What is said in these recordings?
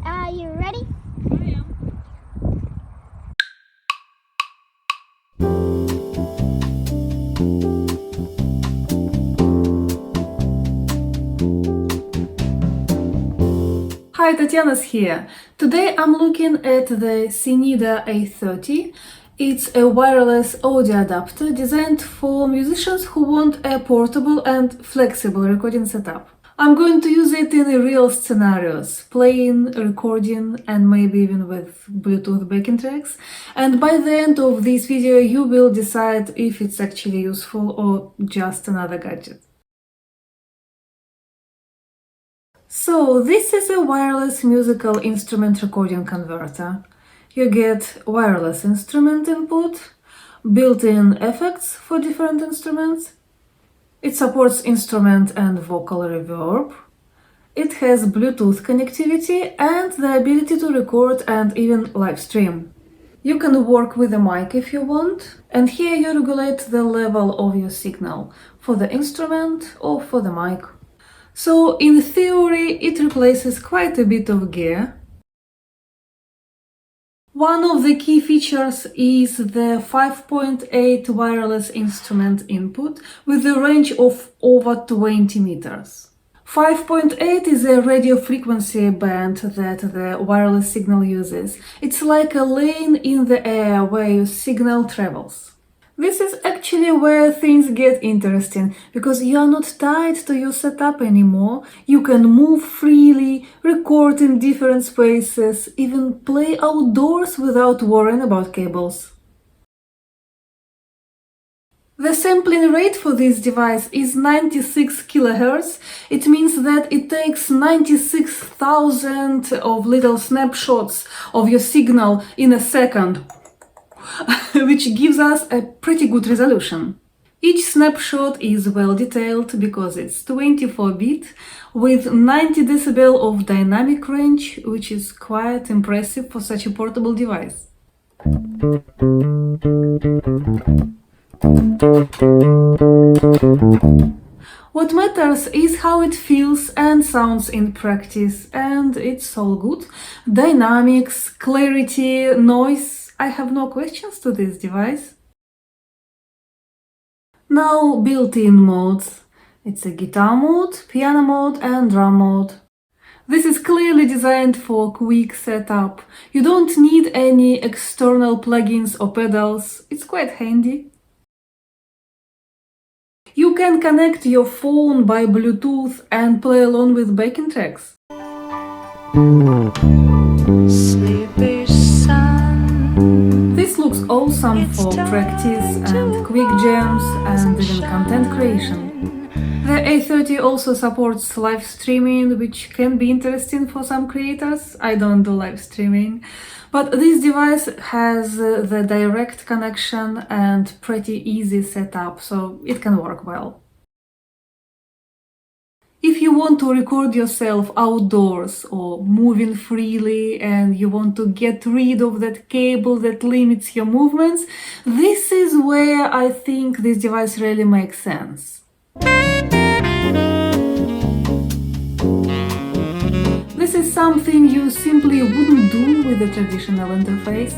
Are you ready? I am. Hi, Tatiana's here. Today I'm looking at the Synido A30. It's a wireless audio adapter designed for musicians who want a portable and flexible recording setup. I'm going to use it in real scenarios, playing, recording, and maybe even with Bluetooth backing tracks. And by the end of this video, you will decide if it's actually useful or just another gadget. So this is a wireless musical instrument recording converter. You get wireless instrument input, built-in effects for different instruments. It supports instrument and vocal reverb. It has Bluetooth connectivity and the ability to record and even live stream. You can work with a mic if you want, and here you regulate the level of your signal for the instrument or for the mic. So in theory, it replaces quite a bit of gear. One of the key features is the 5.8 wireless instrument input with a range of over 20 meters. 5.8 is a radio frequency band that the wireless signal uses. It's like a lane in the air where your signal travels. This is actually where things get interesting, because you are not tied to your setup anymore. You can move freely, record in different spaces, even play outdoors without worrying about cables. The sampling rate for this device is 96 kHz. It means that it takes 96,000 of little snapshots of your signal in a second, which gives us a pretty good resolution. Each snapshot is well detailed because it's 24-bit with 90 dB of dynamic range, which is quite impressive for such a portable device. What matters is how it feels and sounds in practice, and it's all good. Dynamics, clarity, noise. I have no questions to this device. Now, built-in modes. It's a guitar mode, piano mode, and drum mode. This is clearly designed for quick setup. You don't need any external plugins or pedals. It's quite handy. You can connect your phone by Bluetooth and play along with backing tracks. Sleepy sun. This looks awesome for practice and quick jams and even content creation. The A30 also supports live streaming, which can be interesting for some creators. I don't do live streaming, but this device has the direct connection and pretty easy setup, so it can work well. If you want to record yourself outdoors or moving freely and you want to get rid of that cable that limits your movements, this is where I think this device really makes sense. This is something you simply wouldn't do with a traditional interface.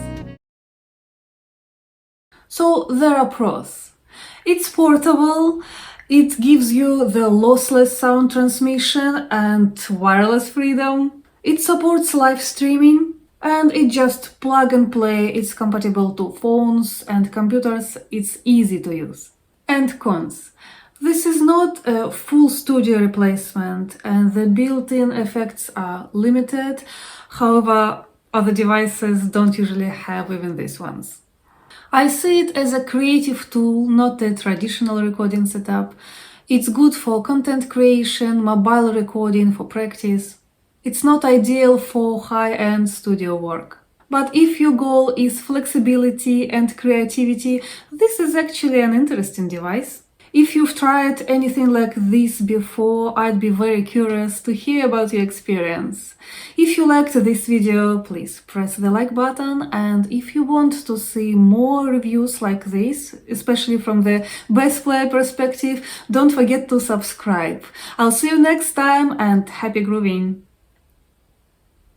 So there are pros. It's portable. It gives you the lossless sound transmission and wireless freedom. It supports live streaming, and it just plug and play. It's compatible to phones and computers. It's easy to use. And cons. This is not a full studio replacement, and the built-in effects are limited. However, other devices don't usually have even these ones. I see it as a creative tool, not a traditional recording setup. It's good for content creation, mobile recording, for practice. It's not ideal for high-end studio work. But if your goal is flexibility and creativity, this is actually an interesting device. If you've tried anything like this before, I'd be very curious to hear about your experience. If you liked this video, please press the like button, and if you want to see more reviews like this, especially from the bass player perspective, don't forget to subscribe. I'll see you next time, and happy grooving!